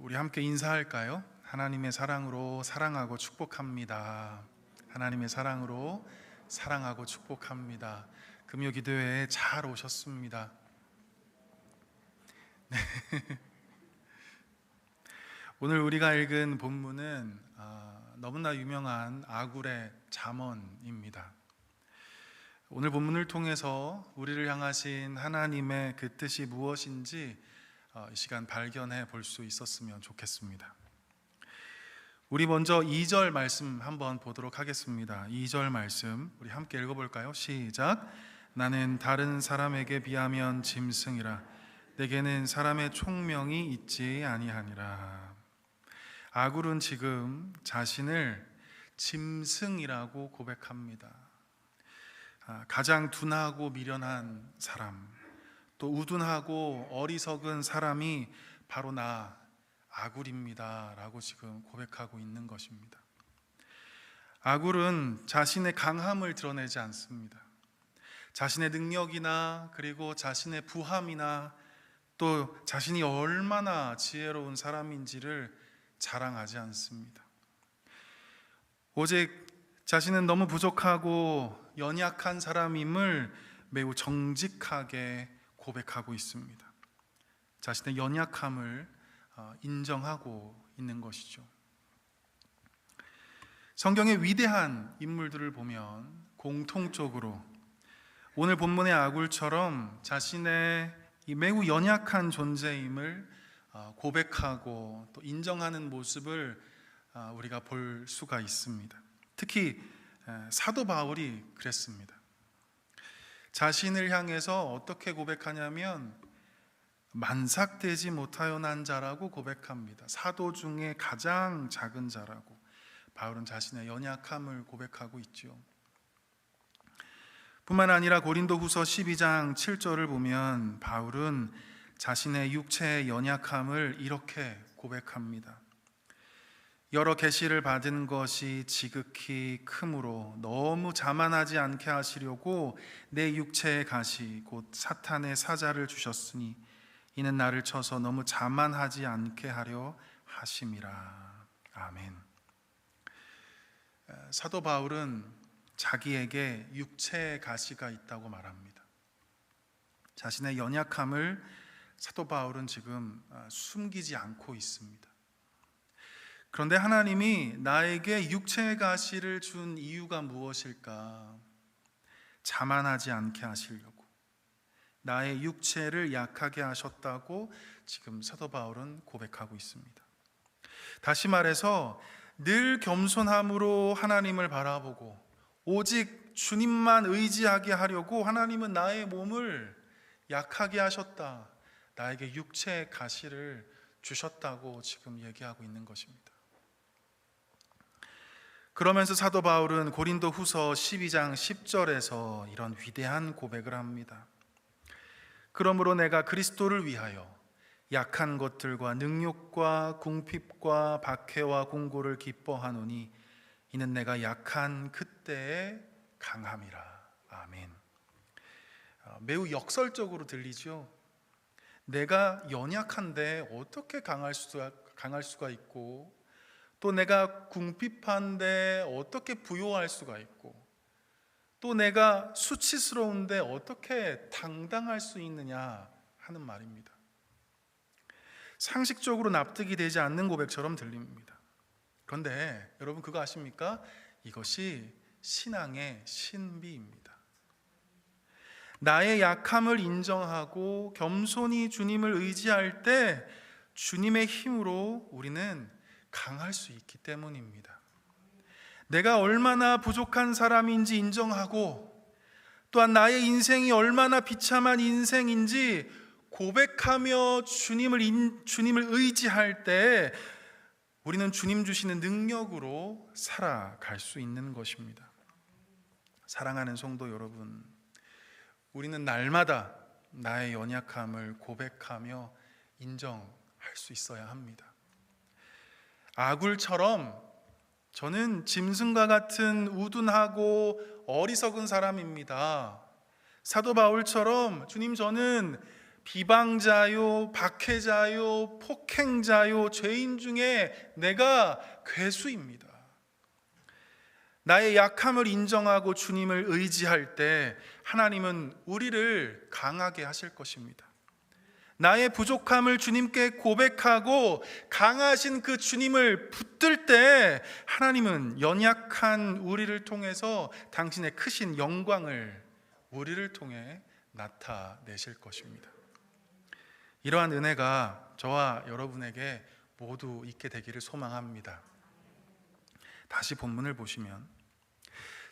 우리 함께 인사할까요? 하나님의 사랑으로 사랑하고 축복합니다. 하나님의 사랑으로 사랑하고 축복합니다. 금요 기도회에 잘 오셨습니다. 네. 오늘 우리가 읽은 본문은 너무나 유명한 아굴의 잠언입니다. 오늘 본문을 통해서 우리를 향하신 하나님의 그 뜻이 무엇인지 이 시간 발견해 볼 수 있었으면 좋겠습니다. 우리 먼저 2절 말씀 한번 보도록 하겠습니다. 2절 말씀 우리 함께 읽어볼까요? 시작. 나는 다른 사람에게 비하면 짐승이라 내게는 사람의 총명이 있지 아니하니라. 아굴은 지금 자신을 짐승이라고 고백합니다. 가장 둔하고 미련한 사람, 또 우둔하고 어리석은 사람이 바로 나 아굴입니다 라고 지금 고백하고 있는 것입니다. 아굴은 자신의 강함을 드러내지 않습니다. 자신의 능력이나 그리고 자신의 부함이나 또 자신이 얼마나 지혜로운 사람인지를 자랑하지 않습니다. 오직 자신은 너무 부족하고 연약한 사람임을 매우 정직하게 고백하고 있습니다. 자신의 연약함을 인정하고 있는 것이죠. 성경의 위대한 인물들을 보면 공통적으로 오늘 본문의 아굴처럼 자신의 이 매우 연약한 존재임을 고백하고 또 인정하는 모습을 우리가 볼 수가 있습니다. 특히 사도 바울이 그랬습니다. 자신을 향해서 어떻게 고백하냐면 만삭되지 못하여 난 자라고 고백합니다. 사도 중에 가장 작은 자라고 바울은 자신의 연약함을 고백하고 있죠. 뿐만 아니라 고린도후서 12장 7절을 보면 바울은 자신의 육체의 연약함을 이렇게 고백합니다. 여러 계시를 받은 것이 지극히 크므로 너무 자만하지 않게 하시려고 내 육체의 가시 곧 사탄의 사자를 주셨으니 이는 나를 쳐서 너무 자만하지 않게 하려 하심이라. 아멘. 사도 바울은 자기에게 육체의 가시가 있다고 말합니다. 자신의 연약함을 사도 바울은 지금 숨기지 않고 있습니다. 그런데 하나님이 나에게 육체의 가시를 준 이유가 무엇일까? 자만하지 않게 하시려고 나의 육체를 약하게 하셨다고 지금 사도 바울은 고백하고 있습니다. 다시 말해서 늘 겸손함으로 하나님을 바라보고 오직 주님만 의지하게 하려고 하나님은 나의 몸을 약하게 하셨다. 나에게 육체의 가시를 주셨다고 지금 얘기하고 있는 것입니다. 그러면서 사도 바울은 고린도후서 12장 10절에서 이런 위대한 고백을 합니다. 그러므로 내가 그리스도를 위하여 약한 것들과 능욕과 궁핍과 박해와 공고를 기뻐하노니 이는 내가 약한 그때의 강함이라. 아멘. 매우 역설적으로 들리죠. 내가 연약한데 어떻게 강할 수가 있고 또 내가 궁핍한데 어떻게 부요할 수가 있고 또 내가 수치스러운데 어떻게 당당할 수 있느냐 하는 말입니다. 상식적으로 납득이 되지 않는 고백처럼 들립니다. 그런데 여러분 그거 아십니까? 이것이 신앙의 신비입니다. 나의 약함을 인정하고 겸손히 주님을 의지할 때 주님의 힘으로 우리는 강할 수 있기 때문입니다. 내가 얼마나 부족한 사람인지 인정하고 또한 나의 인생이 얼마나 비참한 인생인지 고백하며 주님을 의지할 때 우리는 주님 주시는 능력으로 살아갈 수 있는 것입니다. 사랑하는 성도 여러분, 우리는 날마다 나의 연약함을 고백하며 인정할 수 있어야 합니다. 아굴처럼 저는 짐승과 같은 우둔하고 어리석은 사람입니다. 사도 바울처럼 주님 저는 비방자요, 박해자요, 폭행자요, 죄인 중에 내가 괴수입니다. 나의 약함을 인정하고 주님을 의지할 때 하나님은 우리를 강하게 하실 것입니다. 나의 부족함을 주님께 고백하고 강하신 그 주님을 붙들 때 하나님은 연약한 우리를 통해서 당신의 크신 영광을 우리를 통해 나타내실 것입니다. 이러한 은혜가 저와 여러분에게 모두 있게 되기를 소망합니다. 다시 본문을 보시면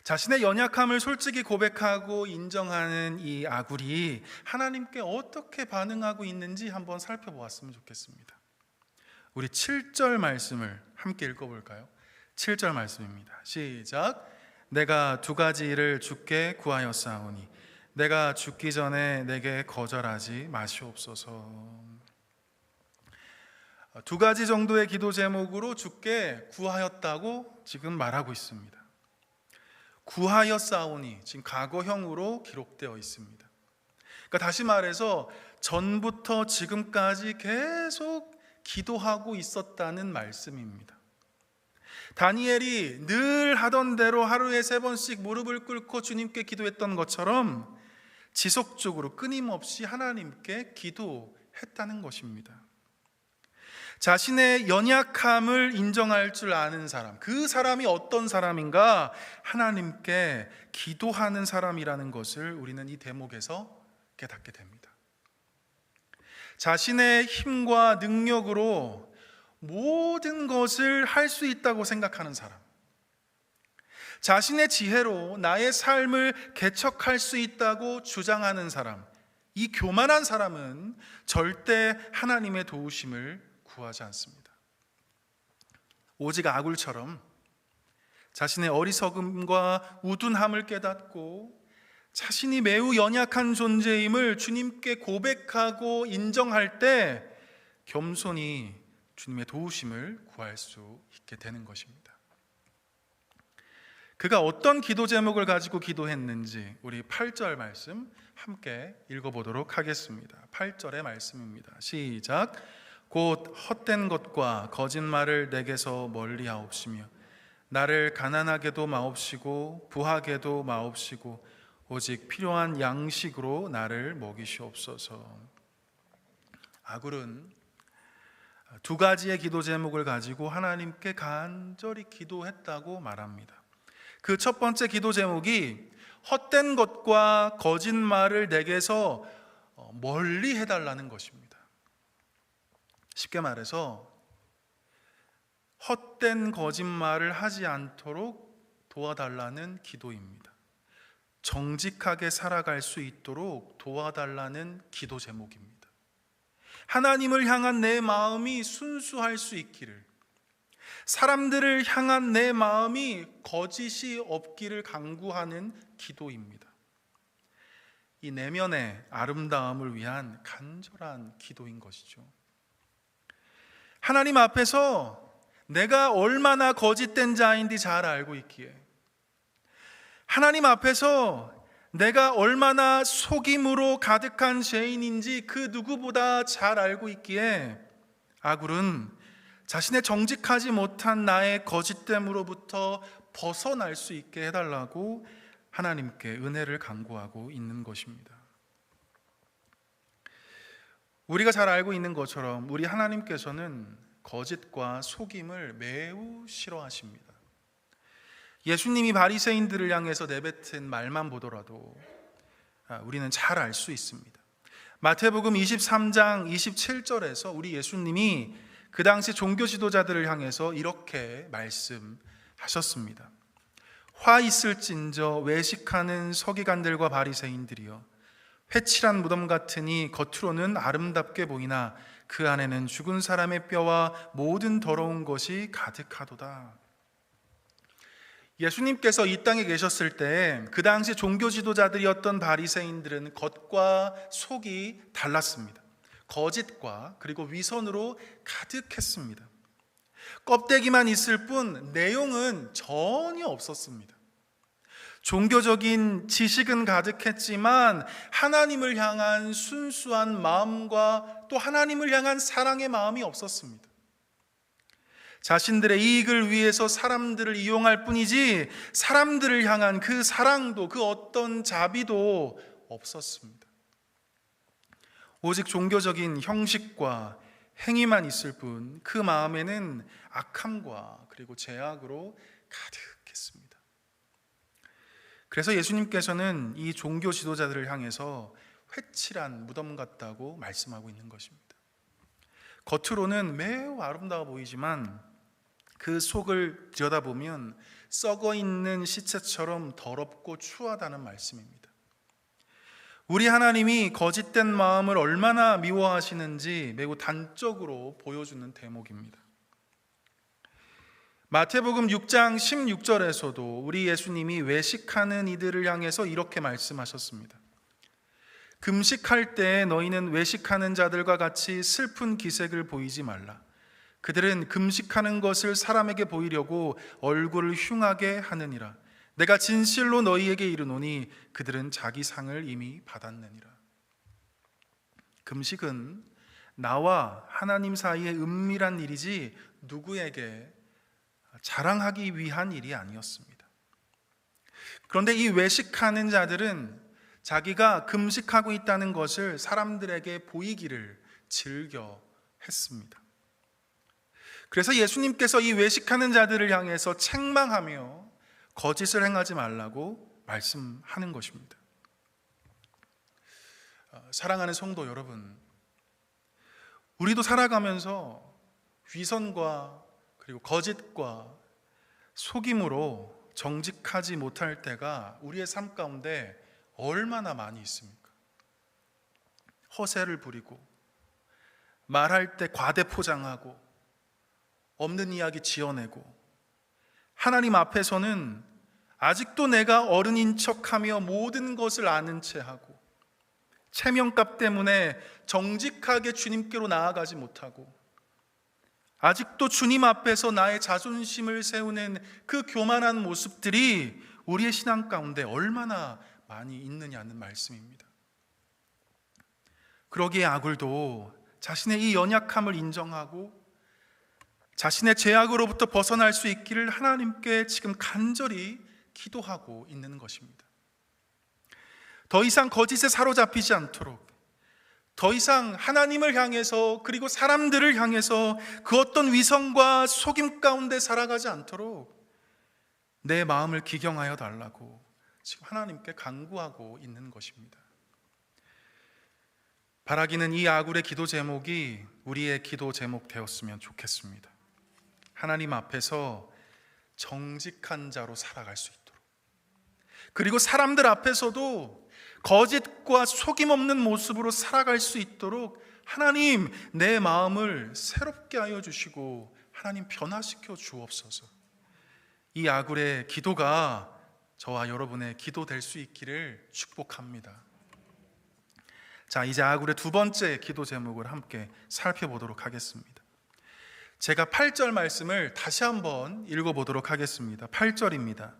자신의 연약함을 솔직히 고백하고 인정하는 이 아굴이 하나님께 어떻게 반응하고 있는지 한번 살펴보았으면 좋겠습니다. 우리 7절 말씀을 함께 읽어볼까요? 7절 말씀입니다. 시작. 내가 두 가지 일을 주께 구하였사오니 내가 죽기 전에 내게 거절하지 마시옵소서. 두 가지 정도의 기도 제목으로 주께 구하였다고 지금 말하고 있습니다. 구하였사오니 지금 과거형으로 기록되어 있습니다. 그러니까 다시 말해서 전부터 지금까지 계속 기도하고 있었다는 말씀입니다. 다니엘이 늘 하던 대로 하루에 3번씩 무릎을 꿇고 주님께 기도했던 것처럼 지속적으로 끊임없이 하나님께 기도했다는 것입니다. 자신의 연약함을 인정할 줄 아는 사람, 그 사람이 어떤 사람인가? 하나님께 기도하는 사람이라는 것을 우리는 이 대목에서 깨닫게 됩니다. 자신의 힘과 능력으로 모든 것을 할 수 있다고 생각하는 사람, 자신의 지혜로 나의 삶을 개척할 수 있다고 주장하는 사람, 이 교만한 사람은 절대 하나님의 도우심을 구하지 않습니다. 오직 아굴처럼 자신의 어리석음과 우둔함을 깨닫고 자신이 매우 연약한 존재임을 주님께 고백하고 인정할 때 겸손히 주님의 도우심을 구할 수 있게 되는 것입니다. 그가 어떤 기도 제목을 가지고 기도했는지 우리 8절 말씀 함께 읽어보도록 하겠습니다. 8절의 말씀입니다. 시작. 곧 헛된 것과 거짓말을 내게서 멀리하옵시며 나를 가난하게도 마옵시고 부하게도 마옵시고 오직 필요한 양식으로 나를 먹이시옵소서. 아굴은 두 가지의 기도 제목을 가지고 하나님께 간절히 기도했다고 말합니다. 그 첫 번째 기도 제목이 헛된 것과 거짓말을 내게서 멀리 해달라는 것입니다. 쉽게 말해서 헛된 거짓말을 하지 않도록 도와달라는 기도입니다. 정직하게 살아갈 수 있도록 도와달라는 기도 제목입니다. 하나님을 향한 내 마음이 순수할 수 있기를, 사람들을 향한 내 마음이 거짓이 없기를 간구하는 기도입니다. 이 내면의 아름다움을 위한 간절한 기도인 것이죠. 하나님 앞에서 내가 얼마나 거짓된 자인지 잘 알고 있기에, 하나님 앞에서 내가 얼마나 속임으로 가득한 죄인인지 그 누구보다 잘 알고 있기에 아굴은 자신의 정직하지 못한 나의 거짓됨으로부터 벗어날 수 있게 해달라고 하나님께 은혜를 간구하고 있는 것입니다. 우리가 잘 알고 있는 것처럼 우리 하나님께서는 거짓과 속임을 매우 싫어하십니다. 예수님이 바리새인들을 향해서 내뱉은 말만 보더라도 우리는 잘 알 수 있습니다. 마태복음 23장 27절에서 우리 예수님이 그 당시 종교 지도자들을 향해서 이렇게 말씀하셨습니다. 화 있을진저 외식하는 서기관들과 바리새인들이여, 회칠한 무덤 같으니 겉으로는 아름답게 보이나 그 안에는 죽은 사람의 뼈와 모든 더러운 것이 가득하도다. 예수님께서 이 땅에 계셨을 때 그 당시 종교 지도자들이었던 바리새인들은 겉과 속이 달랐습니다. 거짓과 그리고 위선으로 가득했습니다. 껍데기만 있을 뿐 내용은 전혀 없었습니다. 종교적인 지식은 가득했지만 하나님을 향한 순수한 마음과 또 하나님을 향한 사랑의 마음이 없었습니다. 자신들의 이익을 위해서 사람들을 이용할 뿐이지 사람들을 향한 그 사랑도 그 어떤 자비도 없었습니다. 오직 종교적인 형식과 행위만 있을 뿐 그 마음에는 악함과 그리고 죄악으로 가득했습니다. 그래서 예수님께서는 이 종교 지도자들을 향해서 회칠한 무덤 같다고 말씀하고 있는 것입니다. 겉으로는 매우 아름다워 보이지만 그 속을 들여다보면 썩어 있는 시체처럼 더럽고 추하다는 말씀입니다. 우리 하나님이 거짓된 마음을 얼마나 미워하시는지 매우 단적으로 보여주는 대목입니다. 마태복음 6장 16절에서도 우리 예수님이 외식하는 이들을 향해서 이렇게 말씀하셨습니다. 금식할 때 너희는 외식하는 자들과 같이 슬픈 기색을 보이지 말라. 그들은 금식하는 것을 사람에게 보이려고 얼굴을 흉하게 하느니라. 내가 진실로 너희에게 이르노니 그들은 자기 상을 이미 받았느니라. 금식은 나와 하나님 사이의 은밀한 일이지 누구에게 자랑하기 위한 일이 아니었습니다. 그런데 이 외식하는 자들은 자기가 금식하고 있다는 것을 사람들에게 보이기를 즐겨 했습니다. 그래서 예수님께서 이 외식하는 자들을 향해서 책망하며 거짓을 행하지 말라고 말씀하는 것입니다. 사랑하는 성도 여러분, 우리도 살아가면서 위선과 그리고 거짓과 속임으로 정직하지 못할 때가 우리의 삶 가운데 얼마나 많이 있습니까? 허세를 부리고 말할 때 과대 포장하고 없는 이야기 지어내고 하나님 앞에서는 아직도 내가 어른인 척하며 모든 것을 아는 체하고 체면값 때문에 정직하게 주님께로 나아가지 못하고 아직도 주님 앞에서 나의 자존심을 세우는 그 교만한 모습들이 우리의 신앙 가운데 얼마나 많이 있느냐는 말씀입니다. 그러기에 아굴도 자신의 이 연약함을 인정하고 자신의 죄악으로부터 벗어날 수 있기를 하나님께 지금 간절히 기도하고 있는 것입니다. 더 이상 거짓에 사로잡히지 않도록, 더 이상 하나님을 향해서 그리고 사람들을 향해서 그 어떤 위선과 속임 가운데 살아가지 않도록 내 마음을 기경하여 달라고 지금 하나님께 간구하고 있는 것입니다. 바라기는 이 아굴의 기도 제목이 우리의 기도 제목 되었으면 좋겠습니다. 하나님 앞에서 정직한 자로 살아갈 수 있도록, 그리고 사람들 앞에서도 거짓과 속임 없는 모습으로 살아갈 수 있도록 하나님 내 마음을 새롭게 하여 주시고 하나님 변화시켜 주옵소서. 이 아굴의 기도가 저와 여러분의 기도 될 수 있기를 축복합니다. 자, 이제 아굴의 두 번째 기도 제목을 함께 살펴보도록 하겠습니다. 제가 8절 말씀을 다시 한번 읽어보도록 하겠습니다. 8절입니다.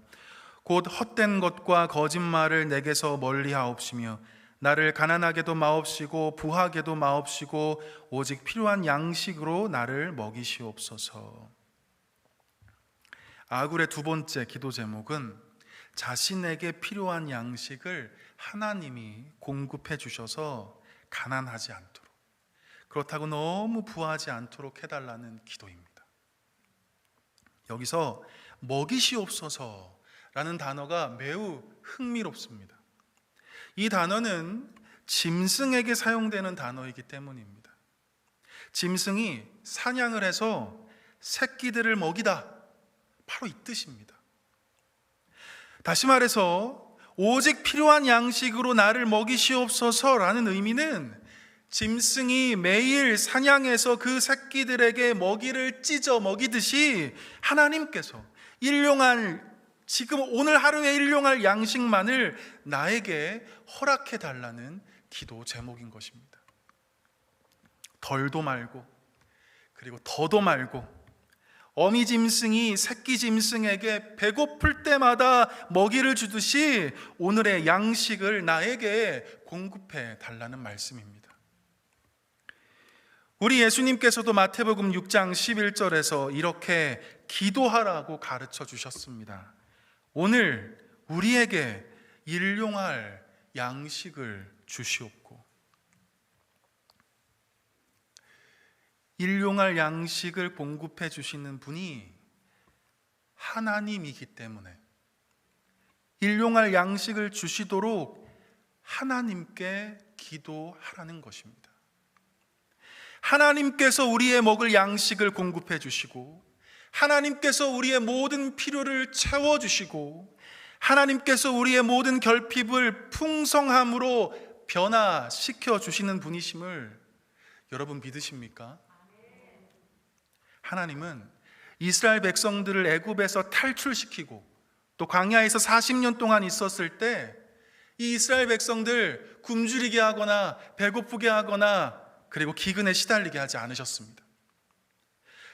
곧 헛된 것과 거짓말을 내게서 멀리하옵시며 나를 가난하게도 마옵시고 부하게도 마옵시고 오직 필요한 양식으로 나를 먹이시옵소서. 아굴의 두 번째 기도 제목은 자신에게 필요한 양식을 하나님이 공급해 주셔서 가난하지 않도록, 그렇다고 너무 부하지 않도록 해달라는 기도입니다. 여기서 먹이시옵소서라는 단어가 매우 흥미롭습니다. 이 단어는 짐승에게 사용되는 단어이기 때문입니다. 짐승이 사냥을 해서 새끼들을 먹이다, 바로 이 뜻입니다. 다시 말해서 오직 필요한 양식으로 나를 먹이시옵소서라는 의미는 짐승이 매일 사냥해서 그 새끼들에게 먹이를 찢어 먹이듯이 하나님께서 지금 오늘 하루에 일용할 양식만을 나에게 허락해 달라는 기도 제목인 것입니다. 덜도 말고 그리고 더도 말고 어미 짐승이 새끼 짐승에게 배고플 때마다 먹이를 주듯이 오늘의 양식을 나에게 공급해 달라는 말씀입니다. 우리 예수님께서도 마태복음 6장 11절에서 이렇게 기도하라고 가르쳐 주셨습니다. 오늘 우리에게 일용할 양식을 주시옵고. 일용할 양식을 공급해 주시는 분이 하나님이기 때문에 일용할 양식을 주시도록 하나님께 기도하라는 것입니다. 하나님께서 우리의 먹을 양식을 공급해 주시고, 하나님께서 우리의 모든 필요를 채워 주시고, 하나님께서 우리의 모든 결핍을 풍성함으로 변화시켜 주시는 분이심을 여러분 믿으십니까? 하나님은 이스라엘 백성들을 애굽에서 탈출시키고 또 광야에서 40년 동안 있었을 때 이 이스라엘 백성들 굶주리게 하거나 배고프게 하거나 그리고 기근에 시달리게 하지 않으셨습니다.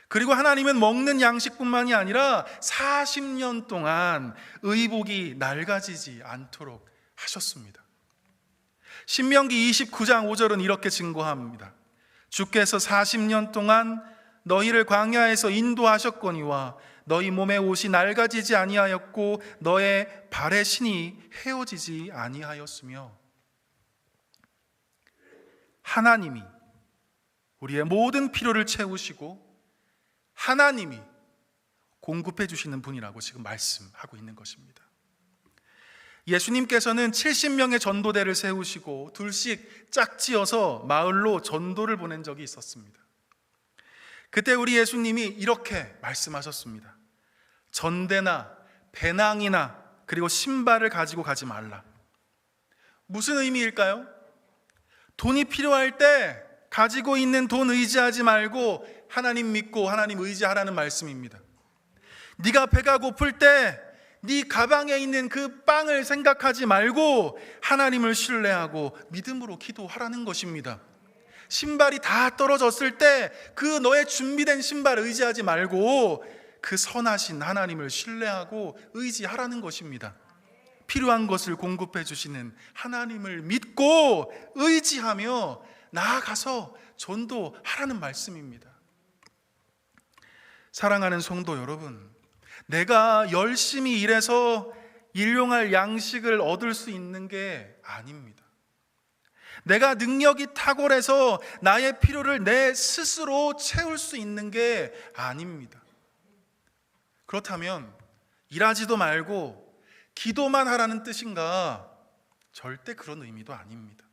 그리고 하나님은 먹는 양식뿐만이 아니라 40년 동안 의복이 낡아지지 않도록 하셨습니다. 신명기 29장 5절은 이렇게 증거합니다. 주께서 40년 동안 너희를 광야에서 인도하셨거니와 너희 몸의 옷이 낡아지지 아니하였고 너의 발의 신이 헤어지지 아니하였으며. 하나님이 우리의 모든 필요를 채우시고 하나님이 공급해 주시는 분이라고 지금 말씀하고 있는 것입니다. 예수님께서는 70명의 전도대를 세우시고 둘씩 짝지어서 마을로 전도를 보낸 적이 있었습니다. 그때 우리 예수님이 이렇게 말씀하셨습니다. 전대나 배낭이나 그리고 신발을 가지고 가지 말라. 무슨 의미일까요? 돈이 필요할 때 가지고 있는 돈 의지하지 말고 하나님 믿고 하나님 의지하라는 말씀입니다. 네가 배가 고플 때 네 가방에 있는 그 빵을 생각하지 말고 하나님을 신뢰하고 믿음으로 기도하라는 것입니다. 신발이 다 떨어졌을 때 그 너의 준비된 신발 의지하지 말고 그 선하신 하나님을 신뢰하고 의지하라는 것입니다. 필요한 것을 공급해 주시는 하나님을 믿고 의지하며 나아가서 전도하라는 말씀입니다. 사랑하는 성도 여러분, 내가 열심히 일해서 일용할 양식을 얻을 수 있는 게 아닙니다. 내가 능력이 탁월해서 나의 필요를 내 스스로 채울 수 있는 게 아닙니다. 그렇다면 일하지도 말고 기도만 하라는 뜻인가? 절대 그런 의미도 아닙니다.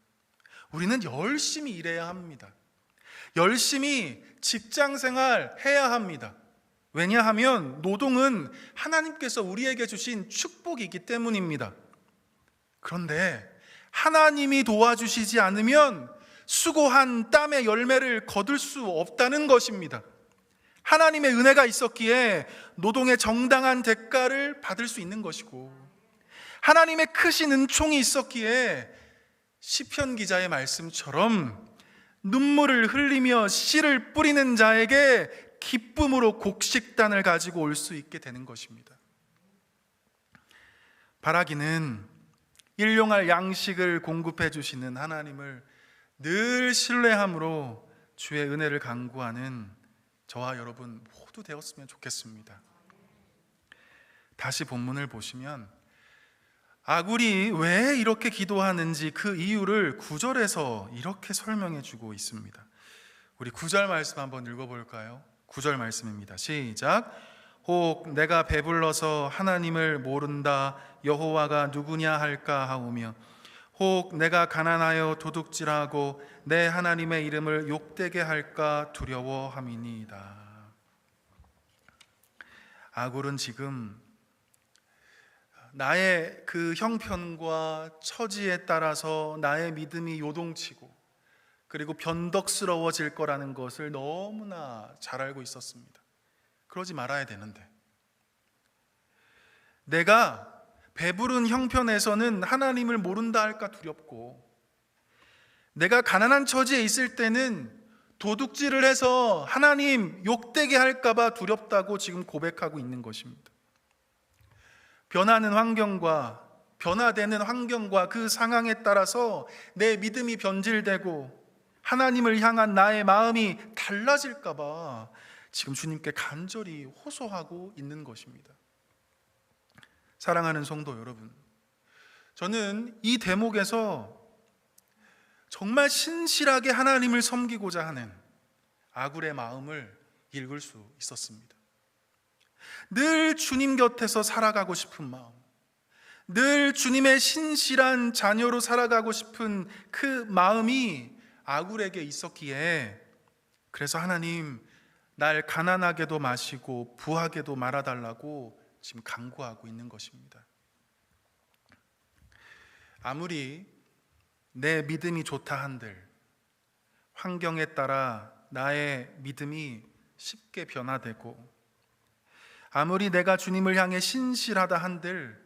우리는 열심히 일해야 합니다. 열심히 직장 생활 해야 합니다. 왜냐하면 노동은 하나님께서 우리에게 주신 축복이기 때문입니다. 그런데 하나님이 도와주시지 않으면 수고한 땀의 열매를 거둘 수 없다는 것입니다. 하나님의 은혜가 있었기에 노동의 정당한 대가를 받을 수 있는 것이고, 하나님의 크신 은총이 있었기에 시편 기자의 말씀처럼 눈물을 흘리며 씨를 뿌리는 자에게 기쁨으로 곡식단을 가지고 올 수 있게 되는 것입니다. 바라기는 일용할 양식을 공급해 주시는 하나님을 늘 신뢰함으로 주의 은혜를 간구하는 저와 여러분 모두 되었으면 좋겠습니다. 다시 본문을 보시면 아굴이 왜 이렇게 기도하는지 그 이유를 9절에서 이렇게 설명해 주고 있습니다. 우리 9절 말씀 한번 읽어볼까요? 9절 말씀입니다. 시작. 혹 내가 배불러서 하나님을 모른다 여호와가 누구냐 할까 하오며, 혹 내가 가난하여 도둑질하고 내 하나님의 이름을 욕되게 할까 두려워함이니이다. 아굴은 지금 나의 그 형편과 처지에 따라서 나의 믿음이 요동치고 그리고 변덕스러워질 거라는 것을 너무나 잘 알고 있었습니다. 그러지 말아야 되는데, 내가 배부른 형편에서는 하나님을 모른다 할까 두렵고, 내가 가난한 처지에 있을 때는 도둑질을 해서 하나님 욕되게 할까봐 두렵다고 지금 고백하고 있는 것입니다. 변화되는 환경과 그 상황에 따라서 내 믿음이 변질되고 하나님을 향한 나의 마음이 달라질까봐 지금 주님께 간절히 호소하고 있는 것입니다. 사랑하는 성도 여러분, 저는 이 대목에서 정말 신실하게 하나님을 섬기고자 하는 아굴의 마음을 읽을 수 있었습니다. 늘 주님 곁에서 살아가고 싶은 마음, 늘 주님의 신실한 자녀로 살아가고 싶은 그 마음이 아굴에게 있었기에, 그래서 하나님 날 가난하게도 마시고 부하게도 말아달라고 지금 간구하고 있는 것입니다. 아무리 내 믿음이 좋다 한들 환경에 따라 나의 믿음이 쉽게 변화되고, 아무리 내가 주님을 향해 신실하다 한들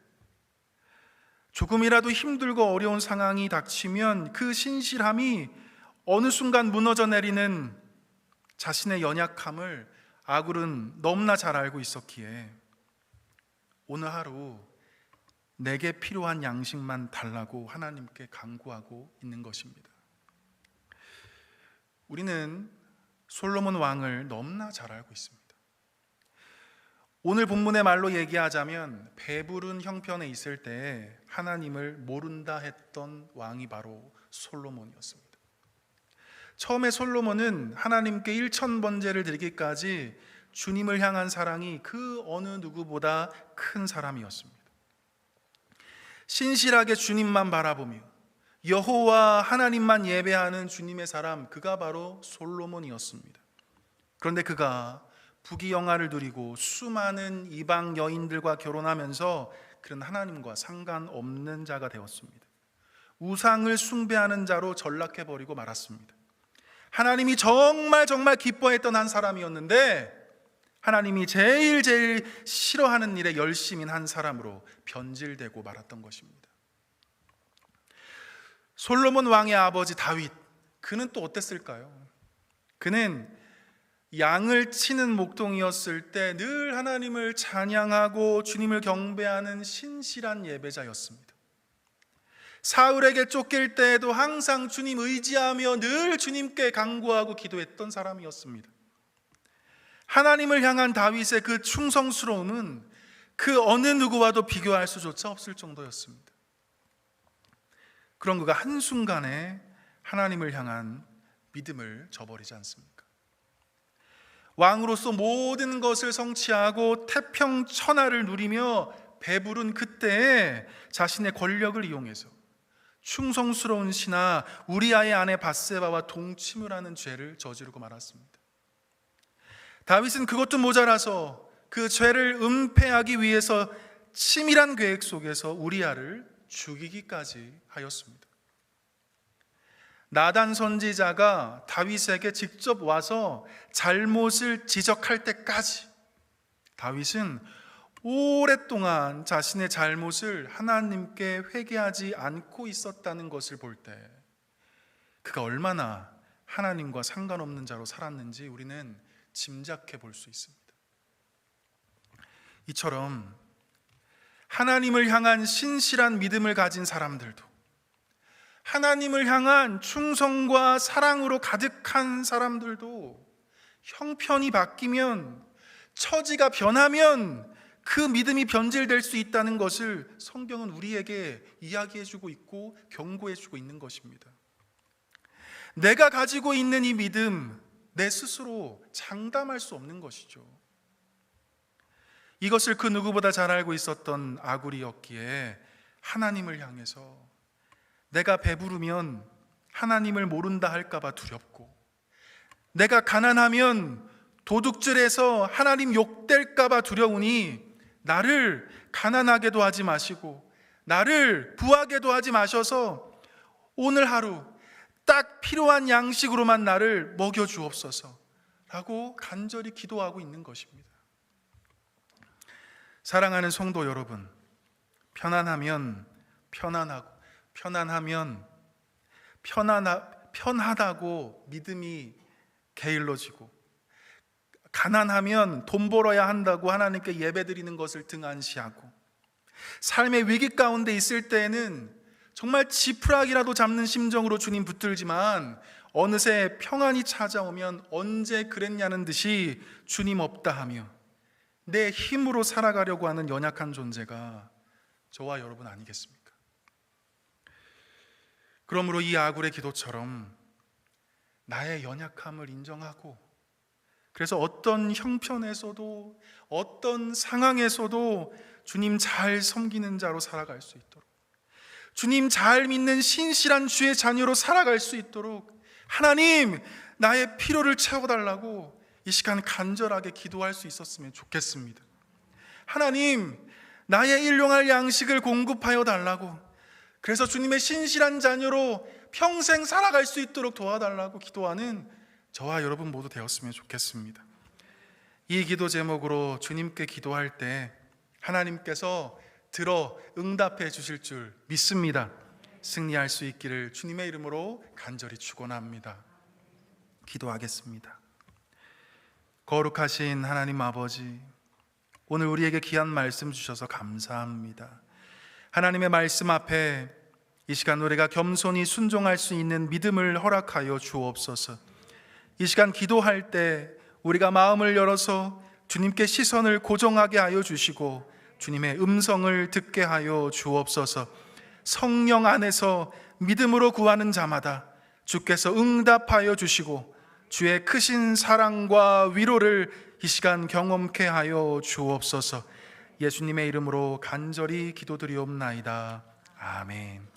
조금이라도 힘들고 어려운 상황이 닥치면 그 신실함이 어느 순간 무너져 내리는 자신의 연약함을 아굴은 너무나 잘 알고 있었기에 오늘 하루 내게 필요한 양식만 달라고 하나님께 간구하고 있는 것입니다. 우리는 솔로몬 왕을 너무나 잘 알고 있습니다. 오늘 본문의 말로 얘기하자면 배부른 형편에 있을 때 하나님을 모른다 했던 왕이 바로 솔로몬이었습니다. 처음에 솔로몬은 하나님께 1000번제를 드리기까지 주님을 향한 사랑이 그 어느 누구보다 큰 사람이었습니다. 신실하게 주님만 바라보며 여호와 하나님만 예배하는 주님의 사람, 그가 바로 솔로몬이었습니다. 그런데 그가 부귀영화를 누리고 수많은 이방 여인들과 결혼하면서 그는 하나님과 상관없는 자가 되었습니다. 우상을 숭배하는 자로 전락해버리고 말았습니다. 하나님이 정말 기뻐했던 한 사람이었는데 하나님이 제일 싫어하는 일에 열심인 한 사람으로 변질되고 말았던 것입니다. 솔로몬 왕의 아버지 다윗, 그는 또 어땠을까요? 그는 양을 치는 목동이었을 때 늘 하나님을 찬양하고 주님을 경배하는 신실한 예배자였습니다. 사울에게 쫓길 때에도 항상 주님 의지하며 늘 주님께 간구하고 기도했던 사람이었습니다. 하나님을 향한 다윗의 그 충성스러움은 그 어느 누구와도 비교할 수조차 없을 정도였습니다. 그런 그가 한순간에 하나님을 향한 믿음을 저버리지 않습니까? 왕으로서 모든 것을 성취하고 태평천하를 누리며 배부른 그때에 자신의 권력을 이용해서 충성스러운 신하 우리아의 아내 밧세바와 동침을 하는 죄를 저지르고 말았습니다. 다윗은 그것도 모자라서 그 죄를 은폐하기 위해서 치밀한 계획 속에서 우리아를 죽이기까지 하였습니다. 나단 선지자가 다윗에게 직접 와서 잘못을 지적할 때까지 다윗은 오랫동안 자신의 잘못을 하나님께 회개하지 않고 있었다는 것을 볼 때 그가 얼마나 하나님과 상관없는 자로 살았는지 우리는 짐작해 볼 수 있습니다. 이처럼 하나님을 향한 신실한 믿음을 가진 사람들도, 하나님을 향한 충성과 사랑으로 가득한 사람들도 형편이 바뀌면, 처지가 변하면 그 믿음이 변질될 수 있다는 것을 성경은 우리에게 이야기해주고 있고 경고해주고 있는 것입니다. 내가 가지고 있는 이 믿음, 내 스스로 장담할 수 없는 것이죠. 이것을 그 누구보다 잘 알고 있었던 아굴이었기에 하나님을 향해서 내가 배부르면 하나님을 모른다 할까봐 두렵고, 내가 가난하면 도둑질해서 하나님 욕될까봐 두려우니 나를 가난하게도 하지 마시고 나를 부하게도 하지 마셔서 오늘 하루 딱 필요한 양식으로만 나를 먹여주옵소서 라고 간절히 기도하고 있는 것입니다. 사랑하는 성도 여러분, 편안하면 편안하고, 편안하면 편하다고 믿음이 게을러지고, 가난하면 돈 벌어야 한다고 하나님께 예배드리는 것을 등한시하고, 삶의 위기 가운데 있을 때에는 정말 지푸라기라도 잡는 심정으로 주님 붙들지만 어느새 평안이 찾아오면 언제 그랬냐는 듯이 주님 없다 하며 내 힘으로 살아가려고 하는 연약한 존재가 저와 여러분 아니겠습니까? 그러므로 이 아굴의 기도처럼 나의 연약함을 인정하고, 그래서 어떤 형편에서도 어떤 상황에서도 주님 잘 섬기는 자로 살아갈 수 있도록, 주님 잘 믿는 신실한 주의 자녀로 살아갈 수 있도록 하나님, 나의 필요를 채워달라고 이 시간 간절하게 기도할 수 있었으면 좋겠습니다. 하나님, 나의 일용할 양식을 공급하여 달라고, 그래서 주님의 신실한 자녀로 평생 살아갈 수 있도록 도와달라고 기도하는 저와 여러분 모두 되었으면 좋겠습니다. 이 기도 제목으로 주님께 기도할 때 하나님께서 들어 응답해 주실 줄 믿습니다. 승리할 수 있기를 주님의 이름으로 간절히 축원합니다. 기도하겠습니다. 거룩하신 하나님 아버지, 오늘 우리에게 귀한 말씀 주셔서 감사합니다. 하나님의 말씀 앞에 이 시간 우리가 겸손히 순종할 수 있는 믿음을 허락하여 주옵소서. 이 시간 기도할 때 우리가 마음을 열어서 주님께 시선을 고정하게 하여 주시고 주님의 음성을 듣게 하여 주옵소서. 성령 안에서 믿음으로 구하는 자마다 주께서 응답하여 주시고 주의 크신 사랑과 위로를 이 시간 경험케 하여 주옵소서. 예수님의 이름으로 간절히 기도드리옵나이다. 아멘.